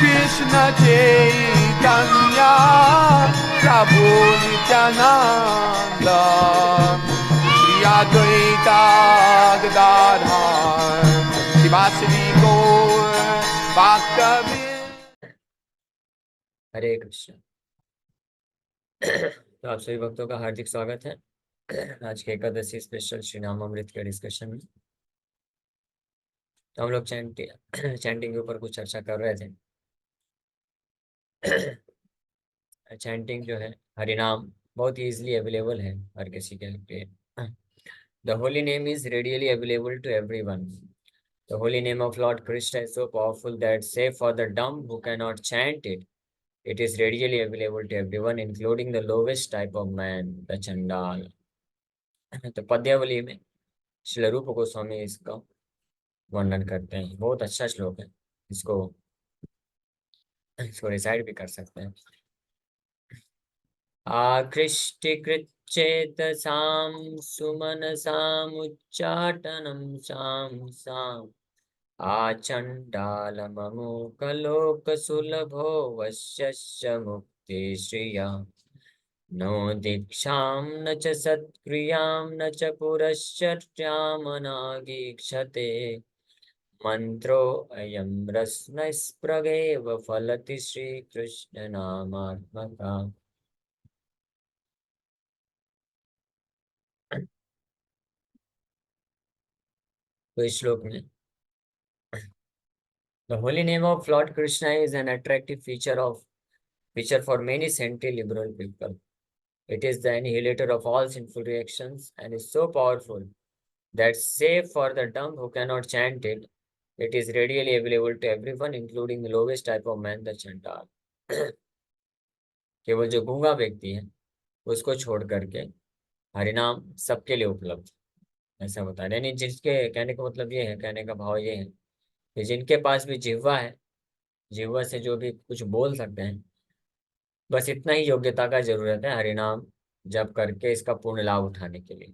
Krishna Chaitanya Prabhu Nityananda Shri Advaita Gadadhar Sivasadi Gaur Bhaktavinda. हरे कृष्ण। तो आप सभी भक्तों का हार्दिक स्वागत है आज के एकादशी स्पेशल श्री नाम अमृत के डिस्कशन में। तो हम लोग चैंटिंग के ऊपर कुछ चर्चा कर रहे थे। चैंटिंग जो है हरिनाम बहुत इजीली अवेलेबल है हर किसी के लिए। The holy name is readily available to everyone. The holy name of Lord Krishna is so powerful that, save for the dumb who cannot chant it, it is readily available to everyone, including the lowest type of man, the Chandal. तो पद्यावली में श्रील रूप गोस्वामी इसका वर्णन करते हैं। बहुत अच्छा श्लोक है, इसको इसको रिसाइड भी कर सकते हैं। आकृष्टिकृच्चेतसां सुमनसामुच्चाटनं सां साम् आचण्डालममुकलोकसुलभो वश्यस्य मुक्तिश्रिया नो दीक्षां न च सत्क्रियां न च पुरश्चर्यामनागीक्षते मंत्रो अयं रत्नस्प्रगेव फलति श्रीकृष्ण नामात्मका। तो इस श्लोक में The holy name of Lord Krishna is an attractive feature for many saintly liberal people. It is the annihilator of all sinful reactions and is so powerful that, save for the dumb who cannot chant it, it is readily available to everyone, including the lowest type of man, the chantal. केवल जो गूंगा व्यक्ति है उसको छोड़ करके हरिनाम सबके लिए उपलब्ध, ऐसा बता रहे। यानी जिसके कहने का मतलब ये है, कहने का भाव ये है कि जिनके पास भी जिह्वा है, जिह्वा से जो भी कुछ बोल सकते हैं, बस इतना ही योग्यता का जरूरत है हरिनाम जप करके इसका पूर्ण लाभ उठाने के लिए।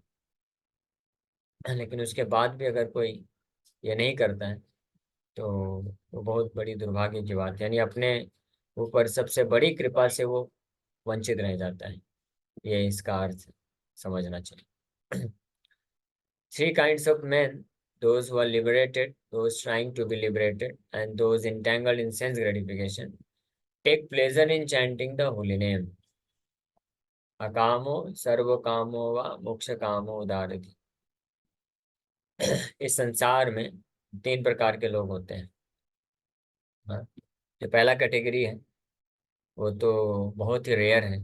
लेकिन उसके बाद भी अगर कोई ये नहीं करता है तो वो बहुत बड़ी दुर्भाग्य की बात है, यानी अपने ऊपर सबसे बड़ी कृपा से वो वंचित रह जाता है। ये इसका अर्थ समझना चाहिए। Three kinds of men: those who are liberated, those trying to be liberated, and those entangled in sense gratification, take pleasure in chanting the holy name. अकामो सर्वकामो वा मोक्ष कामो उदारति। इस संसार में तीन प्रकार के लोग होते हैं। हाँ, जो पहला कैटेगरी है वो तो बहुत ही रेयर है,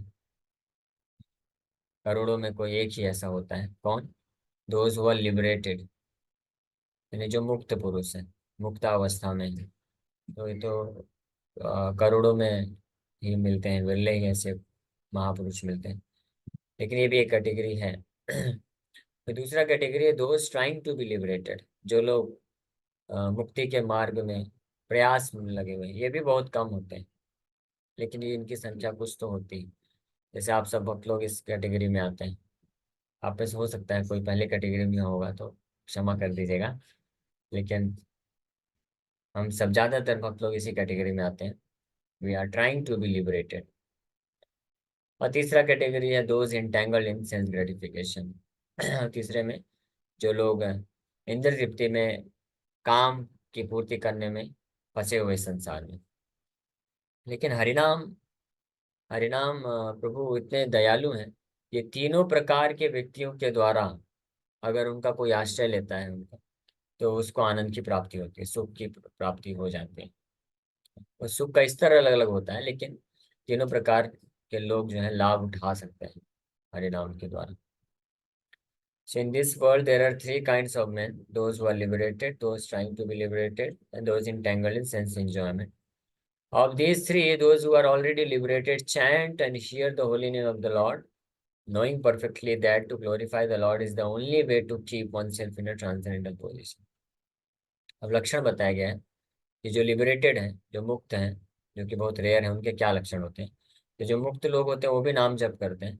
करोड़ों में कोई एक ही ऐसा होता है। कौन? दोज हु आर लिबरेटेड, यानी जो मुक्त पुरुष है, मुक्तावस्था में है। तो ये तो करोड़ों में ही मिलते हैं, विरले ही ऐसे महापुरुष मिलते हैं, लेकिन ये भी एक कैटेगरी है। तो दूसरा कैटेगरी है those trying to be liberated, जो लोग मुक्ति के मार्ग में प्रयास में लगे हुए हैं। ये भी बहुत कम होते हैं, लेकिन ये इनकी संख्या कुछ तो होती है। जैसे आप सब भक्त लोग इस कैटेगरी में आते हैं, आप में से हो सकता है कोई पहले कैटेगरी में होगा तो क्षमा कर दीजिएगा, लेकिन हम सब ज्यादातर भक्त लोग इसी कैटेगरी में आते हैं। We are trying to be liberated. और तीसरा कैटेगरी है those entangled in sense gratification. तीसरे में जो लोग इंद्र तृप्ति में, काम की पूर्ति करने में फंसे हुए संसार में। लेकिन हरिनाम हरिनाम प्रभु इतने दयालु हैं, ये तीनों प्रकार के व्यक्तियों के द्वारा अगर उनका कोई आश्रय लेता है उनका, तो उसको आनंद की प्राप्ति होती है, सुख की प्राप्ति हो जाती है। और सुख का स्तर अलग अलग होता है, लेकिन तीनों प्रकार के लोग जो है लाभ उठा सकते हैं हरिनाम के द्वारा। So in this world there are three kinds of men: those who are liberated, those trying to be liberated, and those entangled in sense enjoyment. Of these three, those who are already liberated chant and hear the holy name of the Lord, knowing perfectly that to glorify the Lord is the only way to keep oneself in a transcendental position. अब लक्षण बताया गया है कि जो liberated हैं, जो मुक्त हैं, जो कि बहुत रेयर हैं, उनके क्या लक्षण होते हैं। तो जो मुक्त लोग होते हैं वो भी नाम जप करते हैं,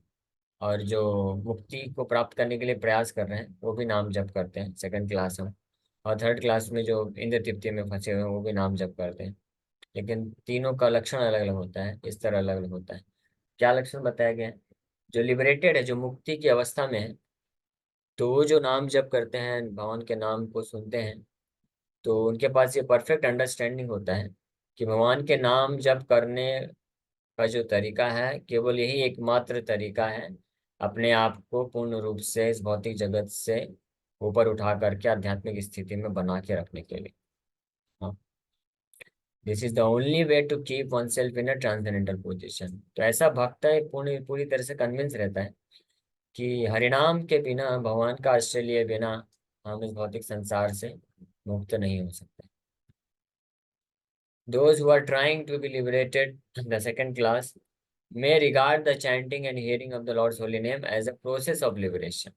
और जो मुक्ति को प्राप्त करने के लिए प्रयास कर रहे हैं वो भी नाम जप करते हैं, सेकंड क्लास में। और थर्ड क्लास में जो इंद्र तृप्ति में फंसे हुए हैं वो भी नाम जप करते हैं। लेकिन तीनों का लक्षण अलग अलग होता है, इस तरह अलग अलग होता है। क्या लक्षण बताया गया है? जो लिबरेटेड है, जो मुक्ति की अवस्था में है, तो वो जो नाम जप करते हैं, भगवान के नाम को सुनते हैं, तो उनके पास ये परफेक्ट अंडरस्टैंडिंग होता है कि भगवान के नाम जप करने का जो तरीका है, केवल यही एकमात्र तरीका है अपने आप को पूर्ण रूप से इस भौतिक जगत से ऊपर उठा करके आध्यात्मिक स्थिति में बना के रखने के लिए। हाँ, this is the only way to keep oneself in a transcendental position. तो ऐसा भक्त है पूरी पूरी तरह से कन्विंस रहता है कि हरिनाम के बिना, भगवान का आश्रय लिए बिना हम इस भौतिक संसार से मुक्त नहीं हो सकते। Those who are trying to be liberated, the second class, may regard the chanting and hearing of the Lord's holy name as a process of liberation,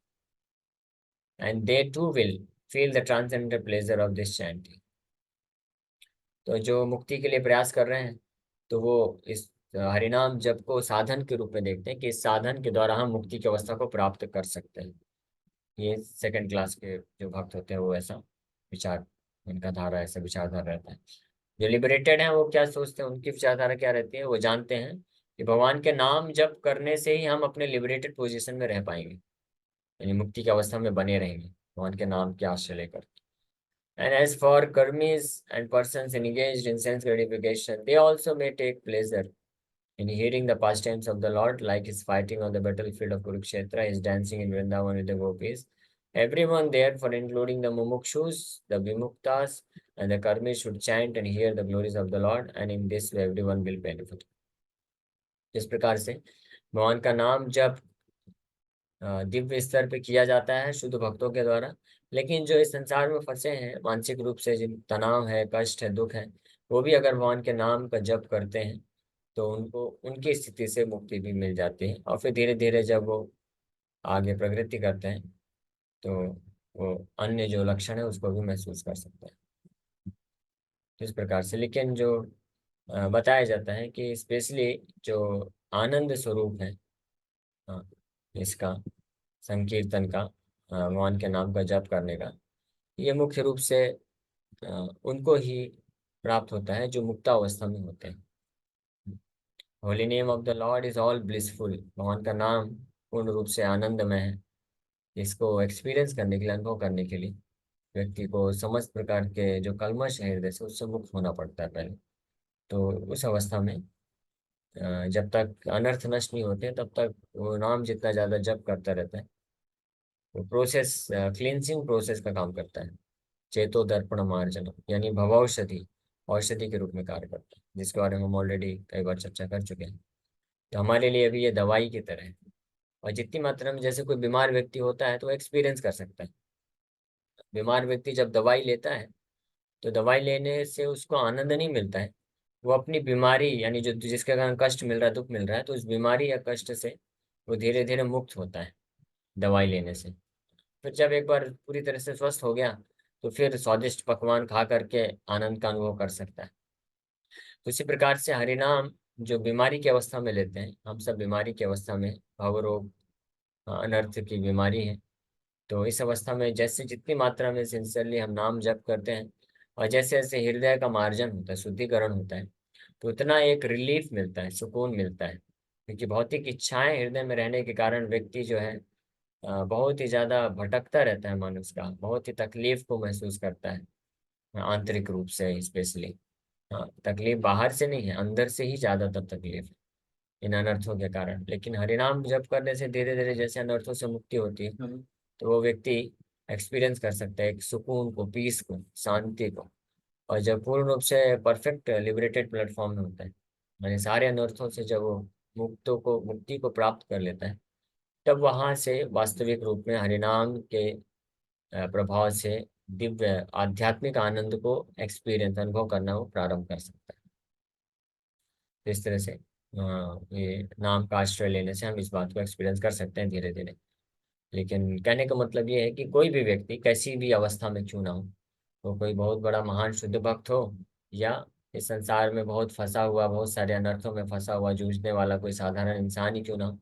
and they too will feel the transcendental pleasure of this chanting. तो जो मुक्ति के लिए प्रयास कर रहे हैं, तो वो इस हरिनाम जप को साधन के रूप में देखते हैं कि इस साधन के द्वारा हम मुक्ति की अवस्था को प्राप्त कर सकते हैं। ये सेकंड क्लास के जो भक्त होते हैं वो ऐसा विचार, उनका धारा ऐसा विचारधारा रहता है। जो लिबरेटेड हैं वो क्या सोचते हैं, उनकी विचारधारा क्या रहती है? वो जानते हैं कि भगवान के नाम जप करने से ही हम अपने लिबरेटेड पोजीशन में रह पाएंगे, यानी मुक्ति की अवस्था में बने रहेंगे भगवान के नाम के आश्रय लेकर। And as for karmis and persons engaged in sense gratification, they also may take pleasure in hearing the pastimes of the Lord, like his fighting on the battlefield of Kurukshetra, his dancing in Vrindavan with the gopis. Everyone therefore, including the mumukshus, the vimuktas, and the karmis, should chant and hear the glories of the Lord, and in this way everyone will benefit. इस प्रकार से भगवान का नाम जब दिव्य स्तर पे किया जाता है शुद्ध भक्तों के द्वारा, लेकिन जो इस संसार में फंसे हैं मानसिक रूप से, जिन तनाव है, कष्ट है, दुख है, वो भी अगर भगवान के नाम का जप करते हैं तो उनको उनकी स्थिति से मुक्ति भी मिल जाती है। और फिर धीरे धीरे जब वो आगे प्रगति करते हैं तो वो अन्य जो लक्षण है उसको भी महसूस कर सकते हैं इस प्रकार से। लेकिन जो बताया जाता है कि स्पेशली जो आनंद स्वरूप है, हाँ, इसका संकीर्तन का, भगवान के नाम का जप करने का, ये मुख्य रूप से उनको ही प्राप्त होता है जो मुक्तावस्था में होते हैं। Holy name of the Lord is all blissful. भगवान का नाम पूर्ण रूप से आनंदमय है। इसको एक्सपीरियंस करने के लिए, अनुभव करने के लिए व्यक्ति को समस्त प्रकार के जो कल्मश है हृदय से, उससे मुक्त होना पड़ता है पहले। तो उस अवस्था में जब तक अनर्थ नष्ट नहीं होते तब तक वो नाम जितना ज्यादा जप करता रहता है, वो प्रोसेस क्लींसिंग प्रोसेस का काम करता है। चेतो दर्पण मार्जन, यानी भवौषधि, औषधि के रूप में कार्य करता है, जिसके बारे में हम ऑलरेडी कई बार चर्चा कर चुके हैं। तो हमारे लिए अभी ये दवाई की तरह है, और जितनी मात्रा में जैसे कोई बीमार व्यक्ति होता है तो वो एक्सपीरियंस कर सकता है। बीमार व्यक्ति जब दवाई लेता है तो दवाई लेने से उसको आनंद नहीं मिलता है, वो अपनी बीमारी, यानी जो जिसके कारण कष्ट मिल रहा है, दुख मिल रहा है, तो उस बीमारी या कष्ट से वो धीरे धीरे मुक्त होता है दवाई लेने से। फिर जब एक बार पूरी तरह से स्वस्थ हो गया तो फिर स्वादिष्ट पकवान खा करके आनंद का अनुभव कर सकता है। तो इसी प्रकार से हरिनाम जो बीमारी की अवस्था में लेते हैं, हम सब बीमारी की अवस्था में, भवरोग, अनर्थ की बीमारी है, तो इस अवस्था में जैसे जितनी मात्रा में सिंसियरली हम नाम जप करते हैं और जैसे जैसे हृदय का मार्जन होता है, शुद्धिकरण होता है, तो उतना एक रिलीफ मिलता है, सुकून मिलता है। क्योंकि भौतिक इच्छाएं हृदय में रहने के कारण व्यक्ति जो है बहुत ही ज्यादा भटकता रहता है, मनुष्य का बहुत ही तकलीफ को महसूस करता है, आंतरिक रूप से स्पेशली। हाँ, तकलीफ बाहर से नहीं है, अंदर से ही ज्यादातर तकलीफ है इन अनर्थों के कारण। लेकिन हरिनाम जप करने से धीरे धीरे जैसे अनर्थों से मुक्ति होती है, तो वो व्यक्ति एक्सपीरियंस कर सकता है एक सुकून को, पीस को, शांति को। और जब पूर्ण रूप से परफेक्ट लिबरेटेड प्लेटफॉर्म में होता है, यानी सारे अनर्थों से जब वो मुक्ति को प्राप्त कर लेता है, तब वहां से वास्तविक रूप में हरिनाम के प्रभाव से दिव्य आध्यात्मिक आनंद को एक्सपीरियंस, अनुभव करना वो प्रारंभ कर सकता है। तो इस तरह से ये नाम का आश्रय लेने से हम इस बात को एक्सपीरियंस कर सकते हैं धीरे धीरे। लेकिन कहने का मतलब ये है कि कोई भी व्यक्ति कैसी भी अवस्था में क्यों ना हो, वो कोई बहुत बड़ा महान शुद्ध भक्त हो या इस संसार में बहुत फंसा हुआ, बहुत सारे अनर्थों में फंसा हुआ, जूझने वाला कोई साधारण इंसान ही क्यों ना हो,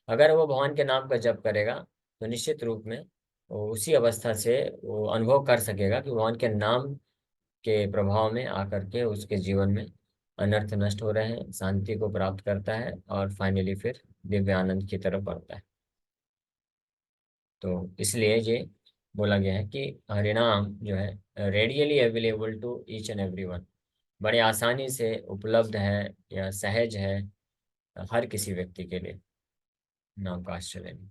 अगर वो भगवान के नाम का जप करेगा तो निश्चित रूप में वो उसी अवस्था से वो अनुभव कर सकेगा कि भगवान के नाम के प्रभाव में आकर के उसके जीवन में अनर्थ नष्ट हो रहे हैं, शांति को प्राप्त करता है और फाइनली फिर दिव्य आनंद की तरफ बढ़ता है। तो इसलिए ये बोला गया है कि हरिनाम जो है readily available to each and everyone, बड़ी आसानी से उपलब्ध है या सहज है हर किसी व्यक्ति के लिए नाम का आश्रय लेना।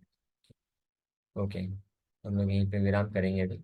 ओके, हम लोग यहीं पे विराम करेंगे अभी।